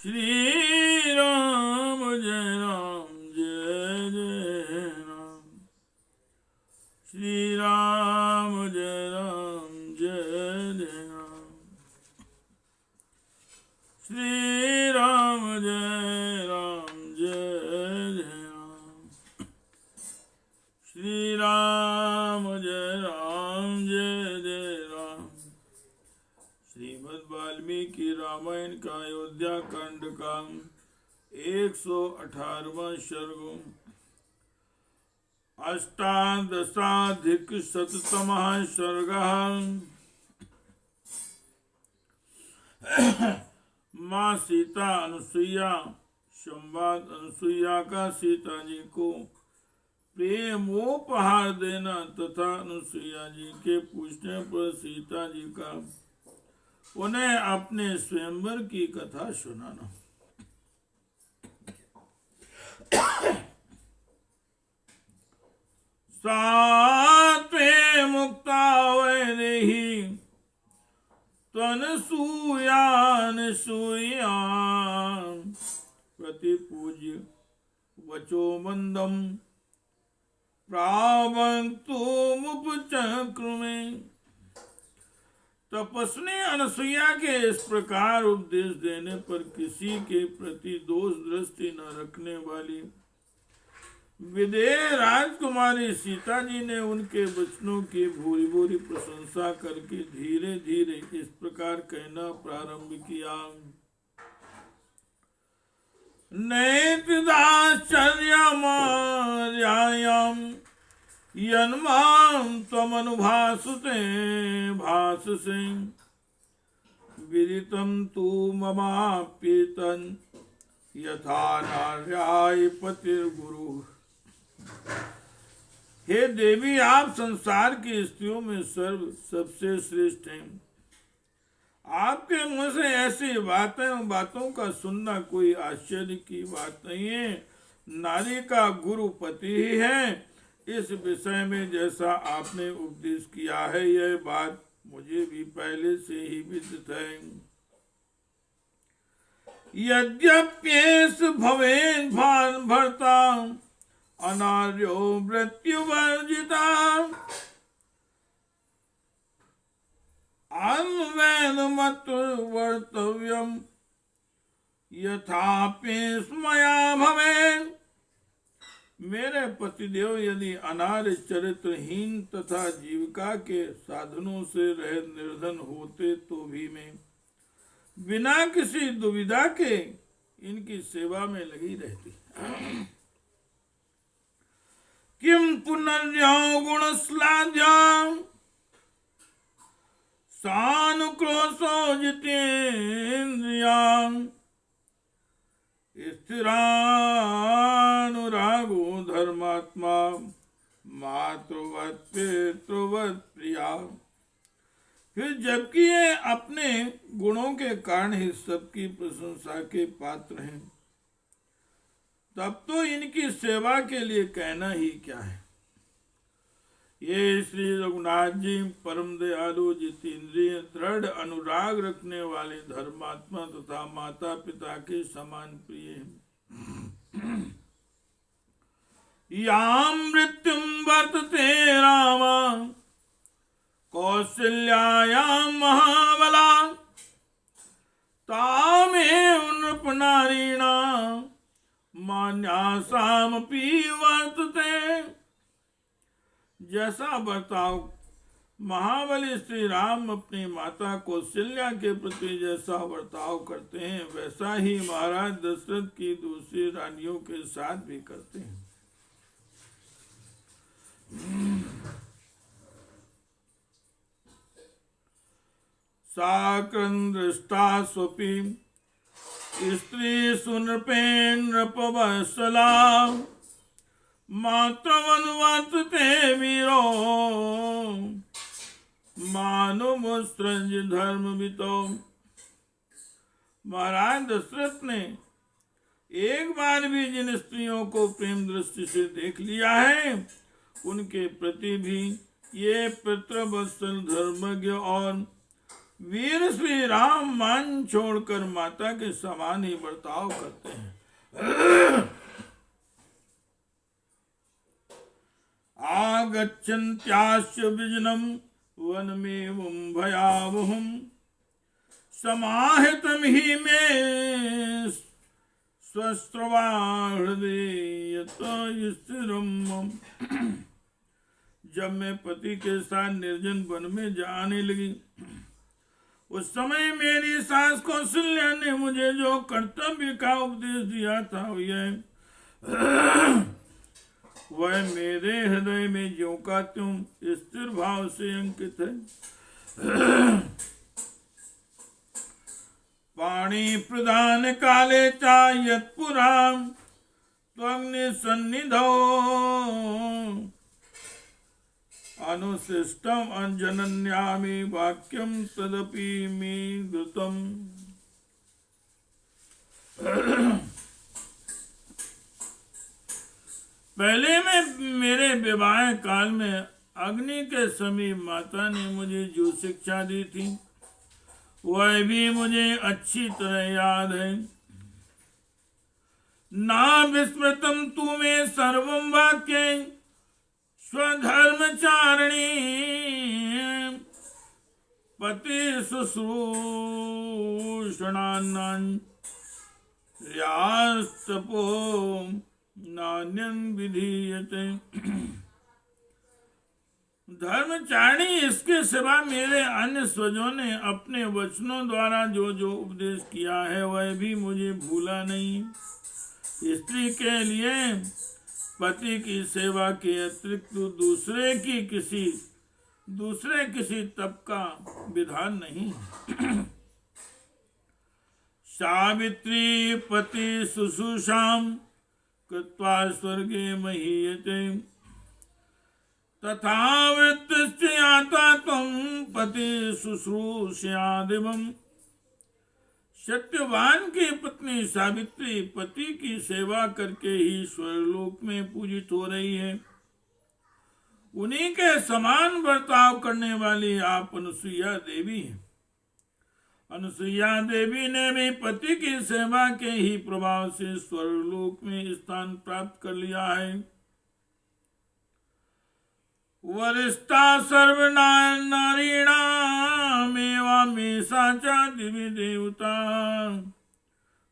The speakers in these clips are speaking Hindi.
श्री राम जय जय राम। श्री राम जय जय राम। श्री राम जय जय राम। श्री राम जय जय राम। श्रीमद् वाल्मीकि रामायण का अयोध्या कांड का 118वां सर्ग। अष्टादशाधिकशततमः सर्गः। माँ सीता अनुसुईया संवाद। अनुसुईया का सीता जी को प्रेमोपहार देना तथा अनुसुईया जी के पूछने पर सीता जी का उन्हें अपने स्वयंवर की कथा सुनाना। सात्वे मुक्ता वैदेही त्वनसूयान सूया प्रतिपूज्य वचो मंदम प्रावक्तुमुपचक्रुमे। तपस्वी अनसुईया के इस प्रकार उपदेश देने पर किसी के प्रति दोष दृष्टि न रखने वाली विदेह राजकुमारी सीता जी ने उनके वचनों की भूरी भूरी प्रशंसा करके धीरे धीरे इस प्रकार कहना प्रारंभ किया। नैतिदाश्चर्यमार्यायां यन्मां त्वमनुभासते भाससे विदितं तु ममाप्येतं यथा नार्याय पतिर्गुरु। हे देवी, आप संसार की स्त्रियों में सबसे श्रेष्ठ हैं। आपके मुंह से ऐसी बातों का सुनना कोई आश्चर्य की बात नहीं है। नारी का गुरु पति ही है। इस विषय में जैसा आपने उपदेश किया है यह बात मुझे भी पहले से ही विदित है। यद्यप्येष भवेन भर्ता अनार्यो मृत्युवर्जिता अन्वेदमत्वर्तव्यं यथापेष मया भवेन। मेरे पतिदेव यदि अनार्य चरित्रहीन तथा जीविका के साधनों से रहित निर्धन होते तो भी मैं बिना किसी दुविधा के इनकी सेवा में लगी रहती। किम पुनर्यो गुणश्लाघ्या सानुक्रोशो जितेन्द्रियां स्थिरानुरागो धर्मात्मा मातृवत् पितृवत् प्रिया। फिर जबकि ये अपने गुणों के कारण ही सबकी प्रशंसा के पात्र हैं, तब तो इनकी सेवा के लिए कहना ही क्या है। ये श्री रघुनाथ जी परम दयालु, जितेंद्रिय, दृढ़ अनुराग रखने वाले, धर्मात्मा तथा माता पिता के समान प्रिय हैं। यां मृत्युम वर्तते राम कौसल्यायां महाबला तामेव नृपनारीणां मान्यासामपि वर्तते। जैसा बर्ताव महाबली श्री राम अपनी माता कौशल्या के प्रति जैसा बर्ताव करते हैं, वैसा ही महाराज दशरथ की दूसरी रानियों के साथ भी करते हैं। साकृन् दृष्टा स्वपि स्त्री सुनृपेन्द्रपवत्सला मातृवनुवर्तते वीरो मानुमुत्सृज्य धर्मवितो। महाराज दशरथ ने एक बार भी जिन स्त्रियों को प्रेम दृष्टि से देख लिया है, उनके प्रति भी ये पितृवत्सल, धर्मज्ञ और वीर श्री राम मान छोड़कर माता के समान ही बर्ताव करते हैं। आगच्छन्त्याश्च विजनम वनमेवं भयावहम् समाहितं हि मे स्वस्त्रवा हृदय यतो स्थिरम्। जब मैं पति के साथ निर्जन वन में जाने लगी, उस समय मेरी सास कौशल्या ने मुझे जो कर्तव्य का उपदेश दिया था वह मेरे हृदय में ज्यों का त्यों स्थिर भाव से अंकित है। पाणी प्रदान काले चा यत्पुरा त्वग्नि सन्निधौ अनुशिष्टम अंजनन्यामि वाक्यम तदपि मे घृतम। पहले में मेरे विवाह काल में अग्नि के समीप माता ने मुझे जो शिक्षा दी थी वह भी मुझे अच्छी तरह याद है। ना विस्मृतम तु मे सर्वं वाक्ये स्वधर्मचारिणी पति शुश्रूषणान्यास्तपो नान्यं विधीयते। धर्मचारिणी, इसके सिवा मेरे अन्य स्वजों ने अपने वचनों द्वारा जो जो उपदेश किया है वह भी मुझे भूला नहीं। स्त्री के लिए पति की सेवा के अतिरिक्त दूसरे किसी तप का विधान नहीं। सावित्री पति शुश्रूषाम कृत्वा स्वर्गे महीयते तथा वृत्तश्च याता त्वं पति शुश्रूषयादिवम्। सत्यवान की पत्नी सावित्री पति की सेवा करके ही स्वर्गलोक में पूजित हो रही है। उन्हीं के समान बर्ताव करने वाली आप अनुसुईया देवी हैं। अनुसुईया देवी ने भी पति की सेवा के ही प्रभाव से स्वर्गलोक में स्थान प्राप्त कर लिया है। वरिष्ठा सर्वनारीणामेवामेषा च दिवि देवता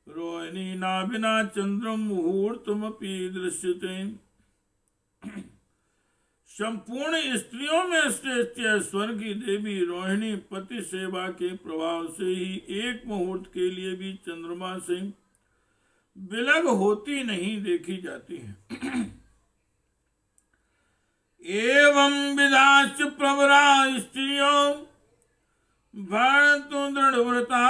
रोहिणी नाभिना चंद्रम मुहूर्तमपि दृश्यते। संपूर्ण स्त्रियों में श्रेष्ठ स्वर्ग की देवी रोहिणी पति सेवा के प्रभाव से ही एक मुहूर्त के लिए भी चंद्रमा से विलग होती नहीं देखी जाती है। एवं विदाश्च प्रवरा स्त्रियों भरतु दृढ़व्रता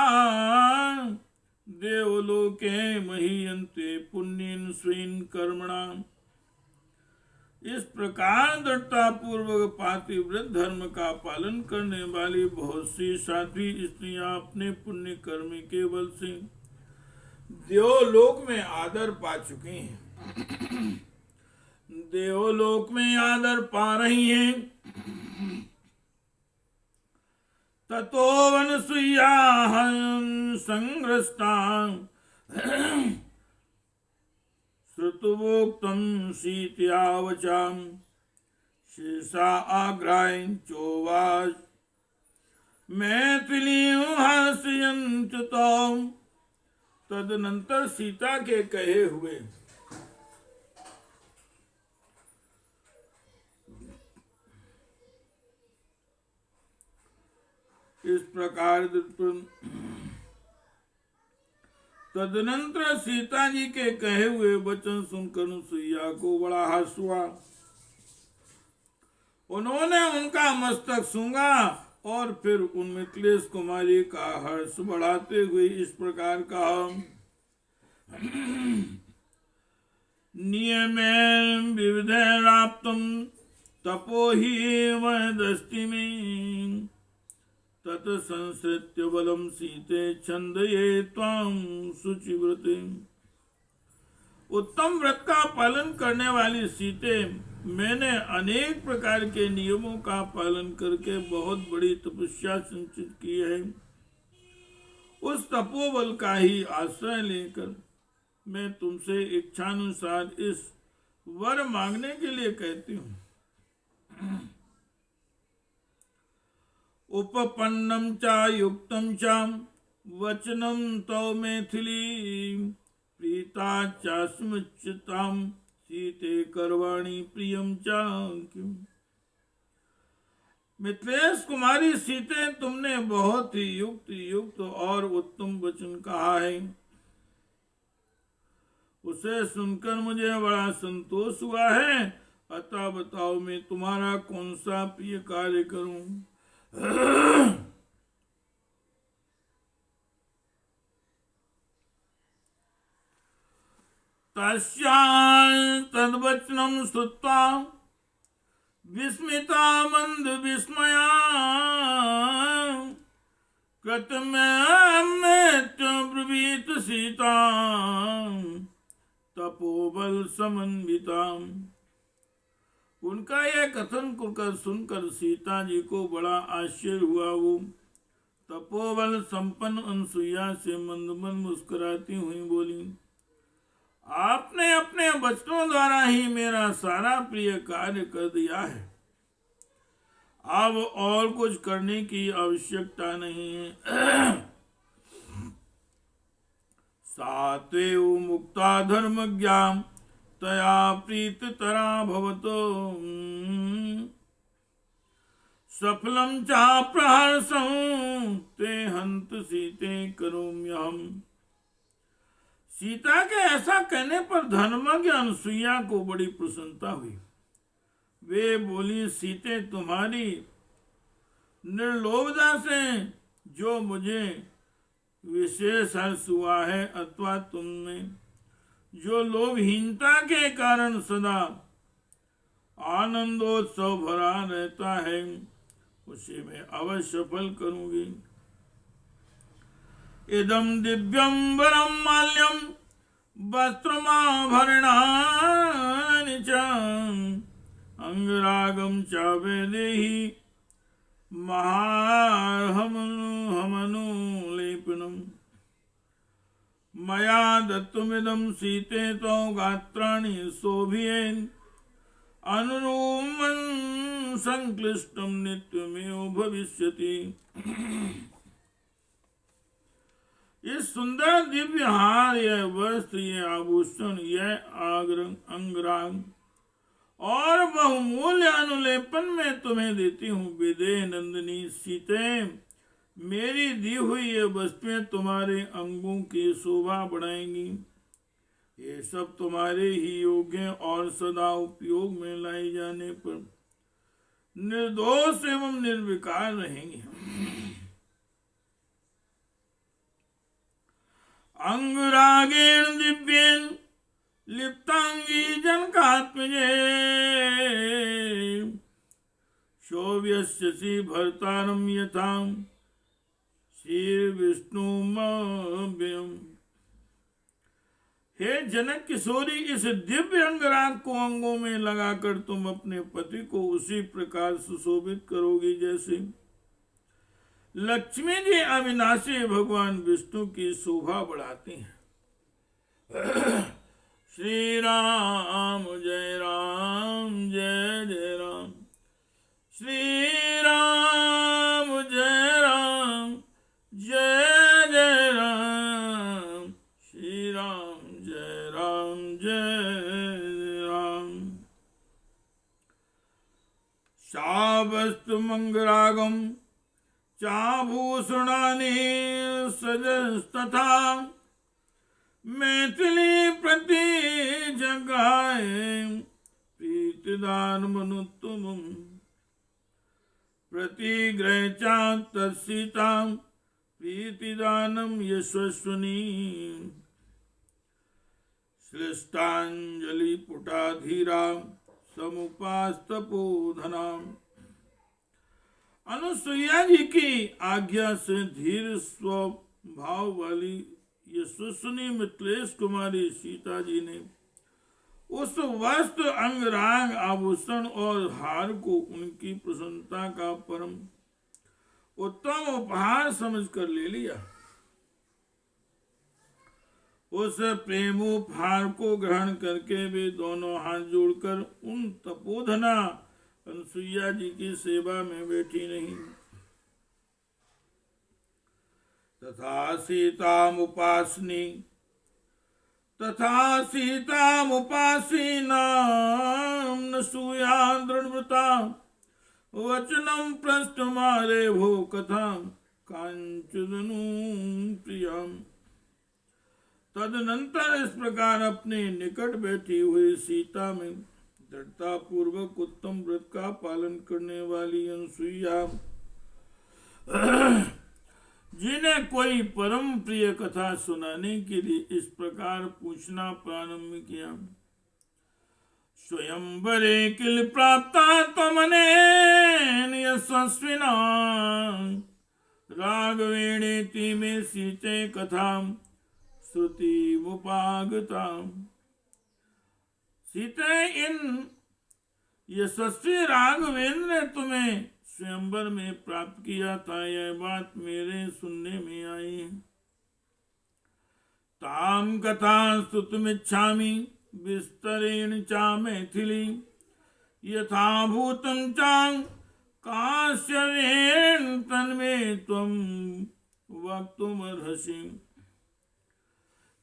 देवलोके महीयन्ते पुण्येन स्वेन कर्मणा। इस प्रकार दृढ़ता पूर्वक पातिव्रत धर्म का पालन करने वाली बहुत सी साध्वी स्त्रियां अपने पुण्य कर्म के बल से देवलोक में आदर पा चुकी हैं, देवलोक में आदर पा रही हैं। ततो वनसुईया संग्रस्ता श्रुतवोक्तं सीतया वचाम शेषा आग्राय चोवाच मैथिलीं हास्यन्त तौ। तदनंतर सीता के कहे हुए इस प्रकार तदनंतर सीता जी के कहे हुए वचन सुनकर अनुसुईया को बड़ा हर्ष हुआ। उन्होंने उनका मस्तक सूंघा और फिर उन मिथिलेश कुमारी का हर्ष बढ़ाते हुए इस प्रकार कहा। नियमेन विविधैराप्तम तपो हि वहदस्ति मे तत संसृत्य बलम सीते छंदये त्वां शुचिव्रते। उत्तम व्रत का पालन करने वाली सीते मैंने अनेक प्रकार के नियमों का पालन करके बहुत बड़ी तपस्या संचित की है। उस तपोबल का ही आश्रय लेकर मैं तुमसे इच्छानुसार इस वर मांगने के लिए कहती हूँ। उपपन्नम चा युक्तम चा वचनम तौ मैथिली प्रीता चा स्मृच्यताम सीते करवाणी प्रियम चा। मिथिलेश कुमारी सीते, तुमने बहुत ही युक्त युक्त और उत्तम वचन कहा है। उसे सुनकर मुझे बड़ा संतोष हुआ है। अतः बताओ मैं तुम्हारा कौन सा प्रिय कार्य करूं। तस्यां तद्वचनं श्रुत्वा विस्मिता मंद विस्मया कृतमेत्य सीता तपोबल समन्विता। उनका यह कथन सुनकर सीता जी को बड़ा आश्चर्य हुआ। वो तपोबल संपन्न अनसुईया से मंद मंद मुस्कुराती हुई बोली, आपने अपने वचनों द्वारा ही मेरा सारा प्रिय कार्य कर दिया है। अब और कुछ करने की आवश्यकता नहीं है। सात्वेव मुक्ता धर्म ज्ञान तया प्रीत तरा भवतो सफलम चा प्रहर्षं ते हंत सीते करोम्यहम्। सीता के ऐसा कहने पर धर्मज्ञ अनुसुईया को बड़ी प्रसन्नता हुई। वे बोली, सीते, तुम्हारी निर्लोभता से जो मुझे विशेष हर्ष हुआ है अथवा तुमने जो लोभहीनता के कारण सदा आनंदोत्सव भरा रहता है उसे मैं अवश्य सफल करूंगी। इदं दिव्यं वरं माल्यं वस्त्रमाभरणानि च अंगरागं च वैदेही महार्हमनुलेपनम्। मया दत्तमिदं सीते तौ गात्राणि शोभयेन् अनुरूपं संक्लिष्टं नित्यमेव भविष्यति। ये सुंदर दिव्य हार, यह वस्त्र, यह आभूषण, यह अंगराग और बहुमूल्य अनुलेपन मैं तुम्हें देती हूँ। विदेह नंदिनी सीते, मेरी दी हुई ये वस्तुएं तुम्हारे अंगों की शोभा बढ़ाएंगी। ये सब तुम्हारे ही योग्य और सदा उपयोग में लाई जाने पर निर्दोष एवं निर्विकार रहेंगे। अंगरागेण दिव्येन लिप्तांगी जनकात्मजे शोभ्यस्यसि भर्तारं यथा श्री विष्णुमव्ययम्। हे जनक किशोरी, इस दिव्य अंगराग को अंगों में लगाकर तुम अपने पति को उसी प्रकार सुशोभित करोगी जैसे लक्ष्मी जी अविनाशी भगवान विष्णु की शोभा बढ़ाती हैं। श्री राम जय जय राम, श्री राम जय जय राम, श्री राम जय राम। शावस्तु मंगरागम चाभूषणानि सजस्तथा मैथिली प्रति जगाए प्रीतिदान मनुत्तमम्। प्रतिग्रह चा तत्सीता प्रीतिदानम यशस्विनी। श्लिष्टांजलि पुटाधीरा समुपास्तपोधना। अनुसुईया जी की आज्ञा से धीर स्वभाव वाली यशस्विनी मिथिलेश कुमारी सीता जी ने उस वस्त्र अंग राग आभूषण और हार को उनकी प्रसन्नता का परम उत्तम उपहार समझकर ले लिया। उस प्रेम उपहार को ग्रहण करके वे दोनों हाथ जोड़कर उन तपोधना अनुसुईया जी की सेवा में बैठी नहीं। तथा सीतामुपासनी नसूया दृढ़व्रता वचनम प्रस्तुमारे भो कथा कांचनु प्रियम। तदनंतर इस प्रकार अपने निकट बैठी हुई सीता में दृढ़ता पूर्वक उत्तम व्रत का पालन करने वाली अनुसुईया जिन्हें कोई परम प्रिय कथा सुनाने के लिए इस प्रकार पूछना प्रारंभ किया। स्वयंवरे किल प्राप्ता त्वमनेन यशस्विना राघवेणेति मे सीते कथाम श्रुति मुपागता। सीते, इन यशस्वी राघवेंद्र ने तुम्हें स्वयंवर में प्राप्त किया था, यह बात मेरे सुनने में आई। ताम कथा स्तुतुमिच्छामि विस्तरेण चा मैथिली यथाभूतं चा काश्यपेन तन्मे त्वं वक्तुमर्हसि।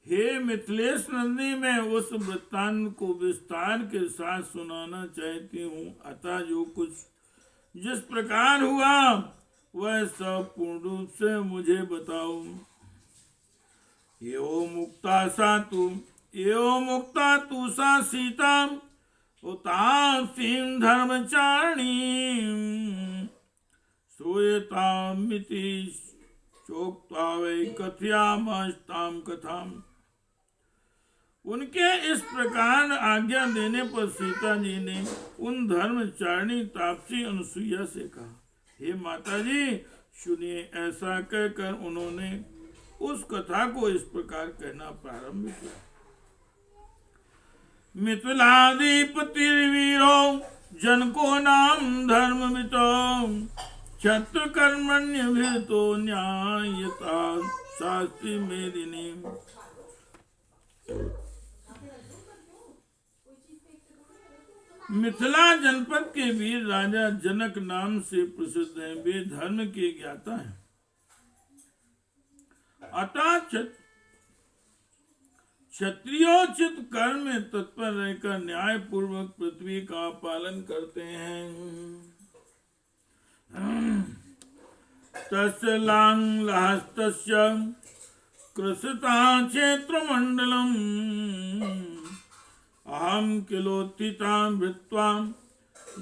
हे मिथिलेश नंदी, मैं उस वृत्तांत को विस्तार के साथ सुनाना चाहती हूँ। अतः जो कुछ जिस प्रकार हुआ वह सब पूर्ण रूप से मुझे बताओ। यो मुक्ता तू सा सीता उतासीं धर्मचारिणी श्रूयतामिति चोक्त्वा वै कथयामास्तां कथाम। उनके इस प्रकार आज्ञा देने पर सीता जी ने उन धर्मचारिणी तापसी अनुसुईया से कहा, हे माता जी सुनिए। ऐसा कहकर उन्होंने उस कथा को इस प्रकार कहना प्रारंभ किया। मिथिलाधिपतिर्वीरो जनको नाम धर्मवितो क्षत्र कर्मण्यभितो न्यायता शास्त्री मेदिनी। मिथिला जनपद के वीर राजा जनक नाम से प्रसिद्ध हैं। वे धर्म के ज्ञाता हैं। अतः क्षत्रियोचित कर्म में तत्पर रहकर न्याय पूर्वक पृथ्वी का पालन करते हैं। तस्य लांगलहस्तस्य कृषता क्षेत्र मंडलम अहम किलोत्थितां भृत्वां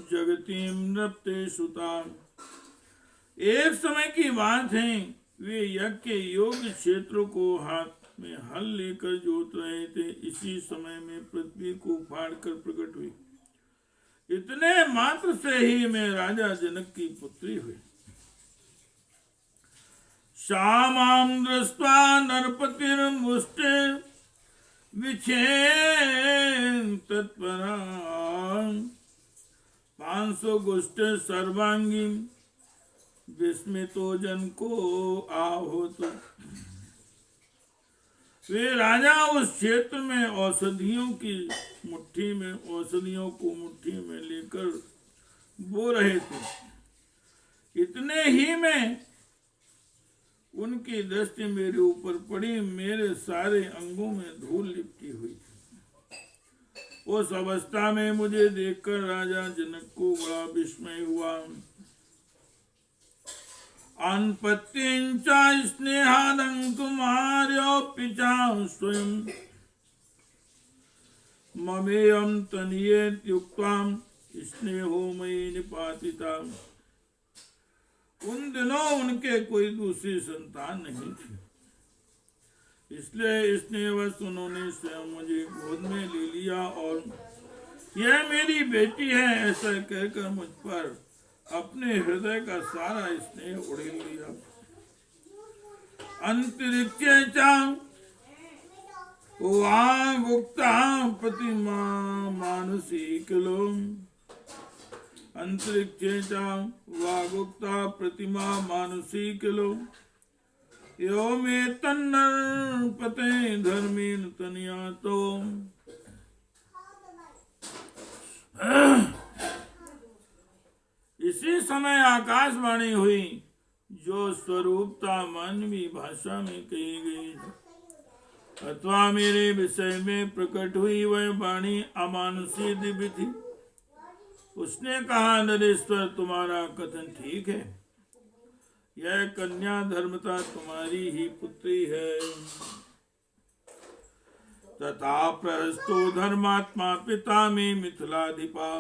जगतीं नृप्ते सुतां। एक समय की बात है, वे यज्ञ के योग्य क्षेत्र को हाथ में हल लेकर जोत रहे थे। इसी समय में पृथ्वी को फाड़कर प्रकट हुई। इतने मात्र से ही मैं राजा जनक की पुत्री हुई। श्यामां दृष्ट्वा नरपतिर्मुष्टिर् विछेन तत्परा 500 गुष्ट सर्वांगी विस्मितो जन को आहोत। वे राजा उस क्षेत्र में औषधियों को मुट्ठी में लेकर बो रहे थे। इतने ही में उनकी दृष्टि मेरे ऊपर पड़ी। मेरे सारे अंगों में धूल लिपटी हुई थी। उस अवस्था में मुझे देखकर राजा जनक को बड़ा विस्मय हुआ। अनपत्तिंचा स्नेहादंकुमार्योऽपि च स्वयं ममेयं तनीयेत्युक्त्वा स्नेहो मयि निपातिता। उन दिनों उनके कोई दूसरी संतान नहीं थी, इसलिए स्नेहवश उन्होंने स्वयं मुझे गोद में ले लिया और यह मेरी बेटी है ऐसा कहकर मुझ पर अपने हृदय का सारा स्नेह उड़ेल लिया। अंतरिक्षे च वागुक्ता प्रतिमा मानसी किलो अंतरिक्षे च वागुक्ता प्रतिमा मानसी किलो यो मे तन्नर्पते धर्मेण तनया तो। इसी समय आकाशवाणी हुई जो स्वरूपता मानवी भाषा में कही गई अथवा मेरे विषय में प्रकट हुई वह वाणी अमानुषी दिव्य थी। उसने कहा, नरेश्वर तुम्हारा कथन ठीक है, यह कन्या धर्मता तुम्हारी ही पुत्री है। तथा प्रहस्तो धर्मात्मा पिता में मिथिलाधिपा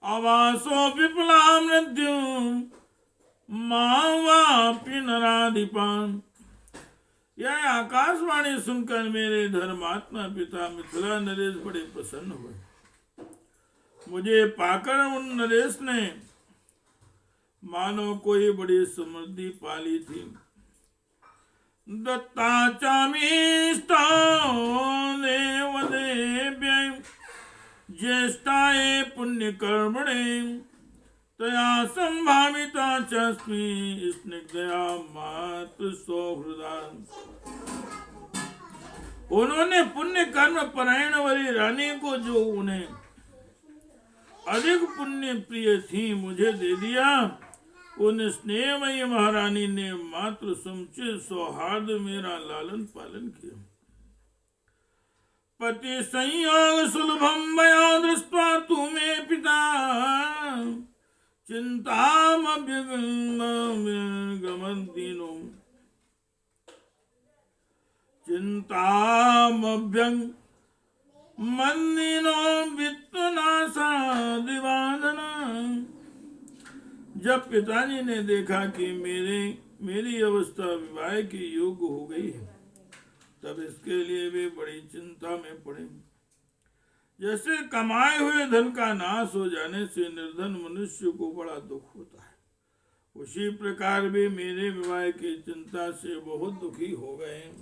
आवासो विपुला मृत्यु मावापि नराधिपान। यह आकाशवाणी सुनकर मेरे धर्मात्मा पिता मिथिला नरेश बड़े प्रसन्न हुए। मुझे पाकर उन नरेश ने मानो कोई बड़ी समृद्धि पाली थी। दत्ता चामीष्टा देवदेव्यै ज्येष्ठाये पुण्यकर्मणे तया संभाविता चस्मि स्निग्धया मातृ सौहृदा। उन्होंने पुण्य कर्म परायण वाली रानी को, जो उन्हें अधिक पुण्य प्रिय थी, मुझे दे दिया। उन स्नेहमयी महारानी ने मात्र समुचित सौहार्द मेरा लालन पालन किया। पति संयोग सुलभम मया दृष्ट्वा तू मे पिता चिंतामभ्यगमन्तिनो चिंतामभ्यगमन्तिनो वित्तनाशादिवादना। जब पिताजी ने देखा कि मेरी अवस्था विवाह के योग्य हो गई है, तब इसके लिए वे बड़ी चिंता में पड़े। जैसे कमाए हुए धन का नाश हो जाने से निर्धन मनुष्य को बड़ा दुख होता है, उसी प्रकार वे मेरे विवाह की चिंता से बहुत दुखी हो गए।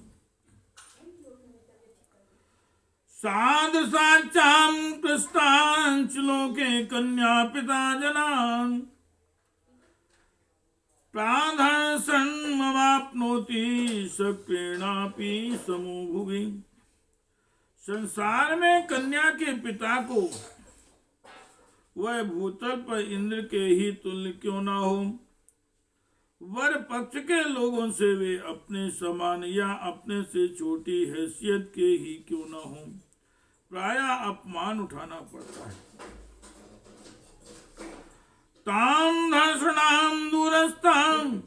सादृशाचाम कृष्टांचलोके कन्या पिता जनान प्राधर्षन्मवाप्नोति सक्रीणापि समूभुवि। संसार में कन्या के पिता को वह भूतल पर इंद्र के ही तुल्य क्यों ना हो, वर पक्ष के लोगों से वे अपने समान या अपने से छोटी हैसियत के ही क्यों ना हो, प्रायः अपमान उठाना पड़ता है। ताम धर्षणाम दूरस्थाम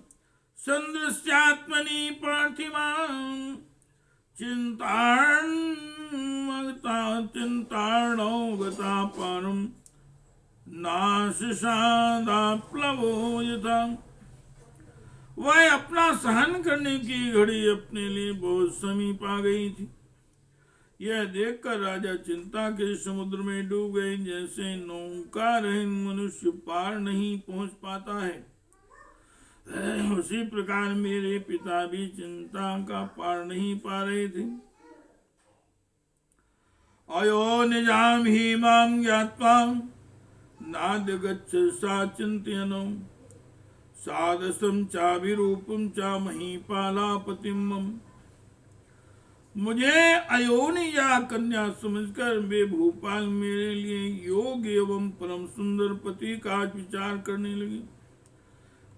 संदृश्यात्मनि पार्थिवाम चिंतार्णो गता पारम नाशिषादाप्लवो यथा। वह अपना सहन करने की घड़ी अपने लिए बहुत समीप आ गई थी। यह देखकर राजा चिंता के समुद्र में डूब गए। जैसे नौकारहीन मनुष्य पार नहीं पहुंच पाता है, उसी प्रकार मेरे पिता भी चिंता का पार नहीं पा रहे थे। अयो निजाम ही माम ज्ञात्वा नाद्य गच्छसा चिंतयनो सादसम चाभिरूपम चा महीपालापतिम मम। मुझे अयोनि या कन्या समझकर वे भूपाल मेरे लिए योग्य एवं परम सुंदर पति का विचार करने लगे,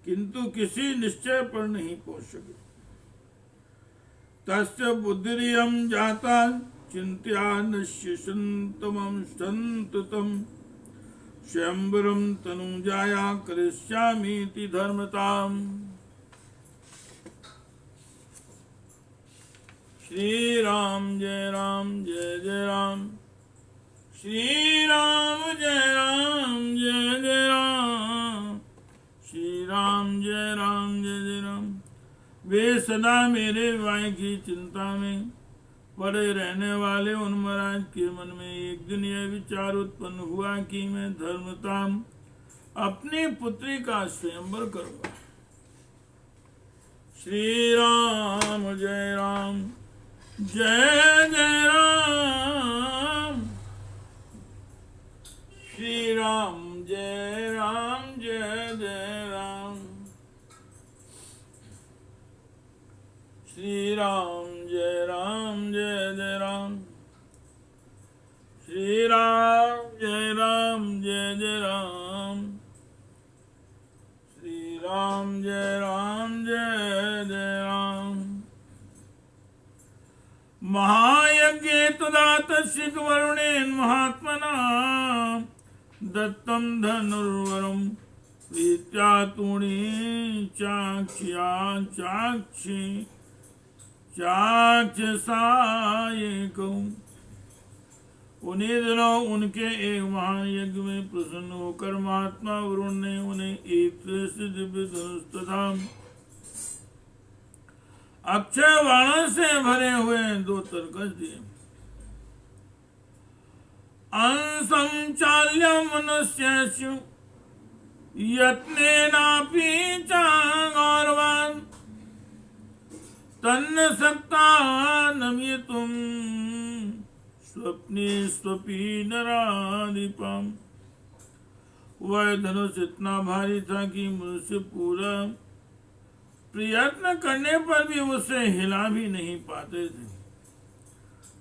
किंतु किसी निश्चय पर नहीं पहुंच सके। तस्य बुद्धिरियं जाता चिंत्या नश्य संतमं संततम स्वयंवरं तनुजाया करिष्यामीति धर्मताम्। श्री राम जय जय राम, श्री राम जय जय राम, श्री राम जय जय राम। वे सदा मेरे विवाह की चिंता में पड़े रहने वाले उन महाराज के मन में एक दिन यह विचार उत्पन्न हुआ कि मैं धर्मताम अपनी पुत्री का स्वयंवर करूंगा। श्री राम जय राम, जय जय राम श्री राम, जय राम जय जय राम, श्री राम जय राम जय जय राम, श्री राम जय राम जय जय राम, श्री राम जय राम जय जय राम। महायज्ञ तदा तस्यैक वरुणेन महात्मना दत्तं धनुर्वरं प्रीत्या तूणी चाक्ष्या चाक्षी चाक्षसायकौ। उन्हीं दिनों उनके एक महायज्ञ में प्रसन्न होकर महात्मा वरुण ने उन्हें एक से दिव्य धनुष तथा अक्षय बाणों से भरे हुए 2 तरकश दिए। अंसं चाल्य मनुष्यस्यु यत्नेनापि च गौरवान् तन्न सक्ता नमयितुं स्वप्ने स्वपि नराधिपम्। वह धनुष इतना भारी था कि मनुष्य पूरा प्रयत्न करने पर भी उसे हिला भी नहीं पाते थे।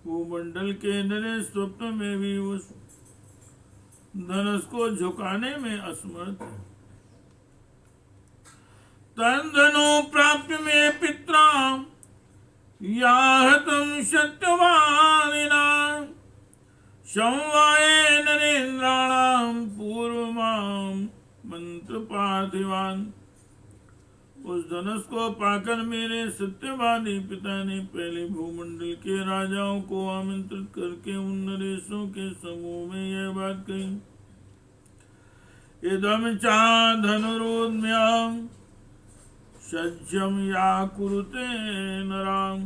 वो मंडल के नरे स्वप्न में भी उस धनुष को झुकाने में असमर्थ है। तन धनु प्राप्य में पित्रा याहतं सत्यवादिना संवाये नरेन्द्राणां पूर्वमां मंत्र पार्थिवान्। उस धनुष को पाकर मेरे सत्यवादी पिता ने पहले भूमंडल के राजाओं को आमंत्रित करके उन नरेशों के समूह में यह बात कही, इदं चा धनुरुद्म्यं सज्जं या कुरुते नरां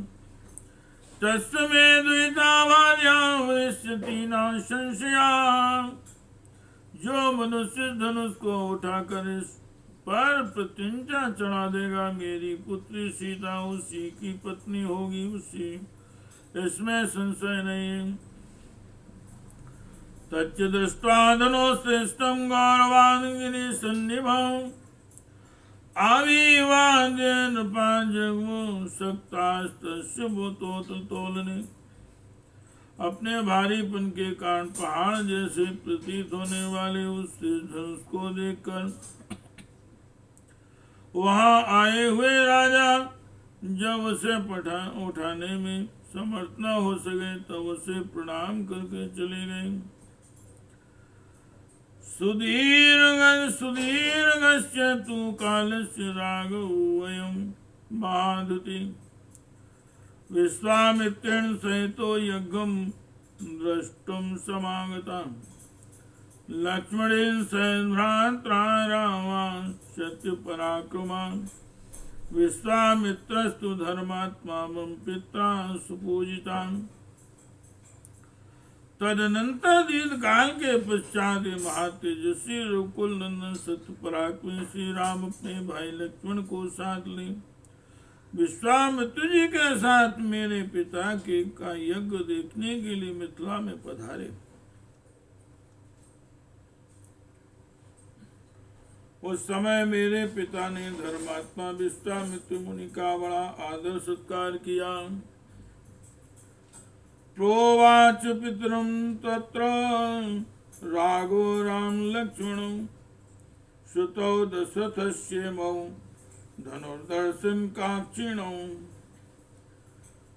तस्मै द्विधा भार्या वरिष्यति न संशया। जो मनुष्य धनुष को उठाकर इस पर प्रत्यंचा चढ़ा देगा, मेरी पुत्री सीता उसी की पत्नी होगी, उसी इसमें संशय नहीं। तच्च दृष्ट्वा धनुश्रेष्ठं गौरवान् सन्निभम् आविवाद्य नृपा जगमो सक्तास्तस्य भूतोत्तोलने। अपने भारीपन के कारण पहाड़ जैसे प्रतीत होने वाले उस धनुष को देखकर वहां आए हुए राजा जब उसे उठाने में समर्थ न हो सके तब उसे प्रणाम करके चले गए। सुदीर्घस्य तु कालस्य राघवोऽयं महादुति विश्वामित्रेण सहितो यज्ञं द्रष्टुं समागता। लक्ष्मणेन सैभ्रात्रा रामान् सत्य पराक्रमा विश्वामित्रस्तु धर्मात्मा मम पिता सुपूजिता। तदनंतर दीर्घ काल के पश्चात महातेजस्वी रघुकुल नंदन सत्य पराक्रमी श्री राम अपने भाई लक्ष्मण को साथ ले विश्वामित्र जी के साथ मेरे पिता के का यज्ञ देखने के लिए मिथिला में पधारे। उस समय मेरे पिता ने धर्मात्मा विश्वामित्र मुनि का बड़ा आदर सत्कार किया। प्रोवाच पितरं तत्र राघो राम लक्ष्मणौ श्रुतौ दशरथस्येमौ धनुर्दर्शन काक्षिणौ।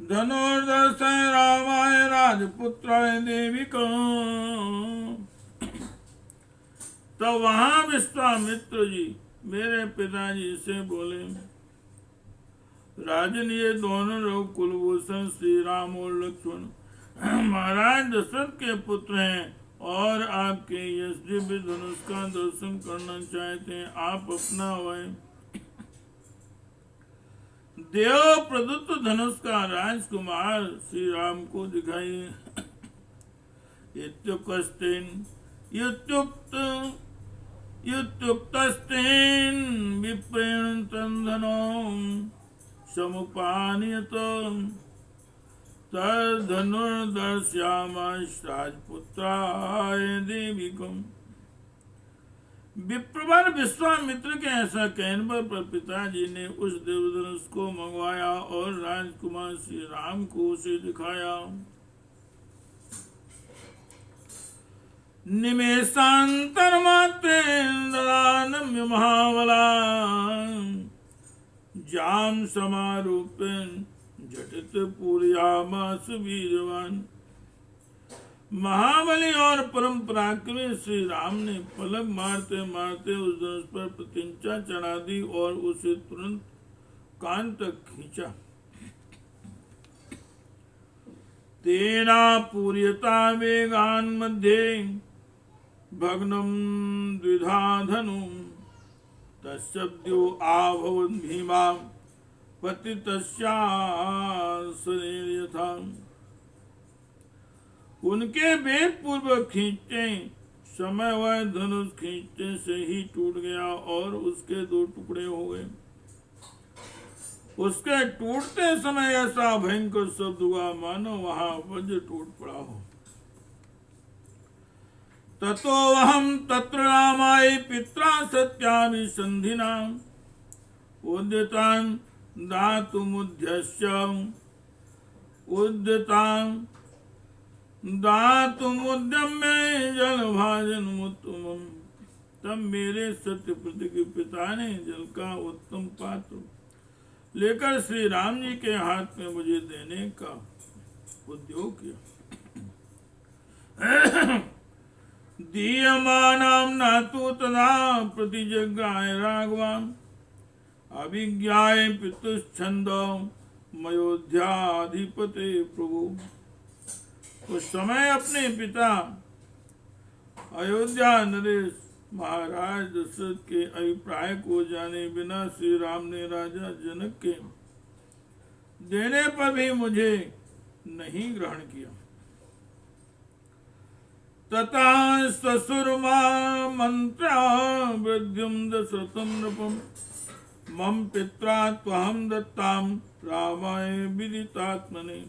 धनुर्दर्शन रामाय राजपुत्राय देविका। तो वहां विश्वामित्र जी मेरे पिताजी से बोले, राजन ये दोनों लोग कुलभूषण श्री राम और लक्ष्मण महाराज दशरथ के पुत्र हैं और आपके यश दिव्य धनुष का दर्शन करना चाहते हैं। आप अपना वह देव प्रदत्त धनुष का राजकुमार श्री राम को दिखाइए। युक्तस्तेन विप्रेण तन्धनो समुपानीयत। तद्धनुर्दर्श्यामाश्राजपुत्राय देविकम्। विप्रवर विश्वामित्र के ऐसा कहने पर पिताजी ने उस देवधनुष को मंगवाया और राजकुमार श्री राम को उसे दिखाया। निमेषान्तरमात्रेन्द्रानम्य महाबला जाम समारूपेण झटित पूरयामास वीरवान। महाबली और परम पराक्रमी श्री राम ने पलक मारते मारते उस धनुष पर प्रतिंचा चढ़ा दी और उसे तुरंत कान तक खींचा। तेना पूर्यता वेगान मध्ये भग्नम द्विधा धनु तस्यो आभवन् भीमा पतितस्यासने यथा। उनके वेग पूर्वक खींचते समय वह धनुष खींचते से ही टूट गया और उसके दो टुकड़े हो गए। उसके टूटते समय ऐसा भयंकर शब्द हुआ मानो वहां वज्र टूट पड़ा हो। ततो अहम तत्र रामाय पित्रा सत्याभिसंधिना उद्यतान् दातुमुद्यम्य जलभाजनमुत्तमम्। तब मेरे सत्य प्रति के पिता ने जल का उत्तम पात्र लेकर श्री राम जी के हाथ में मुझे देने का उद्योग किया। दीयमानां नातु तदा प्रतिजज्ञाय राघवान् अभिज्ञाय पितुश्छन्दो मयोध्याधिपते प्रभु। उस समय अपने पिता अयोध्या नरेश महाराज दशरथ के अभिप्राय को जाने बिना श्री राम ने राजा जनक के देने पर भी मुझे नहीं ग्रहण किया। तथा ससुरमा मंत्रा वृद्धिम दशरथम नृपम मम पित्रा त्वहं दत्ताम रामाय विदितात्मने।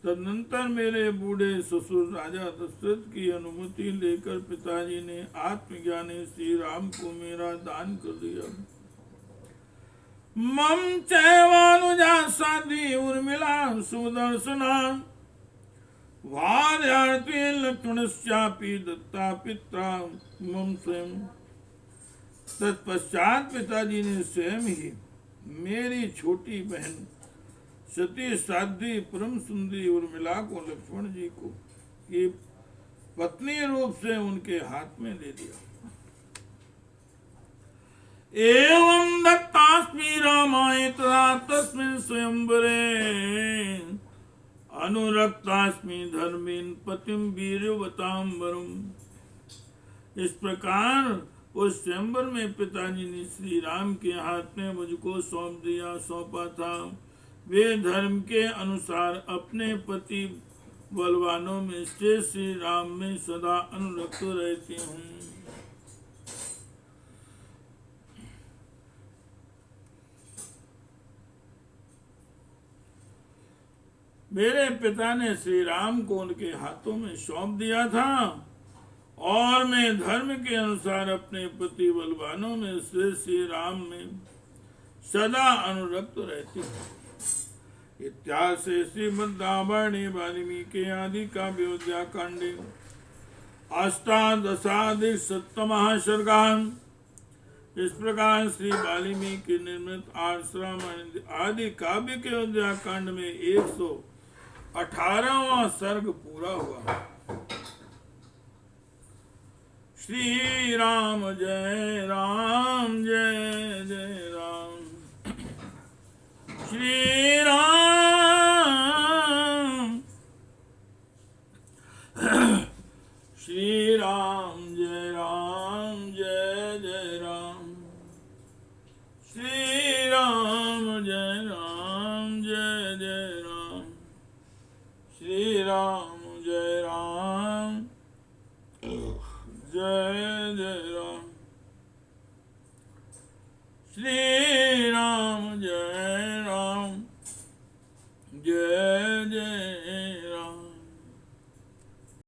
तदनंतर मेरे बूढ़े ससुर राजा दशरथ की अनुमति लेकर पिताजी ने आत्मज्ञानी श्री राम को मेरा दान कर दिया। मम चैवानुजा साधी उर्मिला सुदर्शना वार्यार्थी लक्ष्मणस्यापि दत्ता पित्रा मम स्वयं। तत्पश्चात पिताजी ने स्वयं ही मेरी छोटी बहन सती साध्वी परम सुंदरी उर्मिला को लक्ष्मण जी को की पत्नी रूप से उनके हाथ में दे दिया। एवं दत्तास्मि रामाय तदा तस्मिन् स्वयंवरे अनुरक्तास्मि धर्मेन पतिम वीर्यवतां वरुम। इस प्रकार उस स्वयंवर में पिताजी ने श्री राम के हाथ में मुझको सौंपा था। वे धर्म के अनुसार अपने पति बलवानों में से श्री राम में सदा अनुरक्त रहती हूँ। मेरे पिता ने श्री राम को उनके हाथों में सौंप दिया था और मैं धर्म के अनुसार अपने पति बलवानों में से श्री राम में सदा अनुरक्त रहती हूँ। इत्यासे श्रीमद् रामायणे वाल्मीकि आदि काव्योऽध्याय कांडे अष्टादशाधिकशततमः सर्गः। इस प्रकार श्री वाल्मीकि निर्मित रामायण आदि काव्य के अयोध्या कांड में 118वां सर्ग पूरा हुआ। श्री राम जय जय राम। श्री राम श्री राम जय जय राम। श्री राम जय जय राम। श्री राम जय जय राम। श्री राम जय जय जय।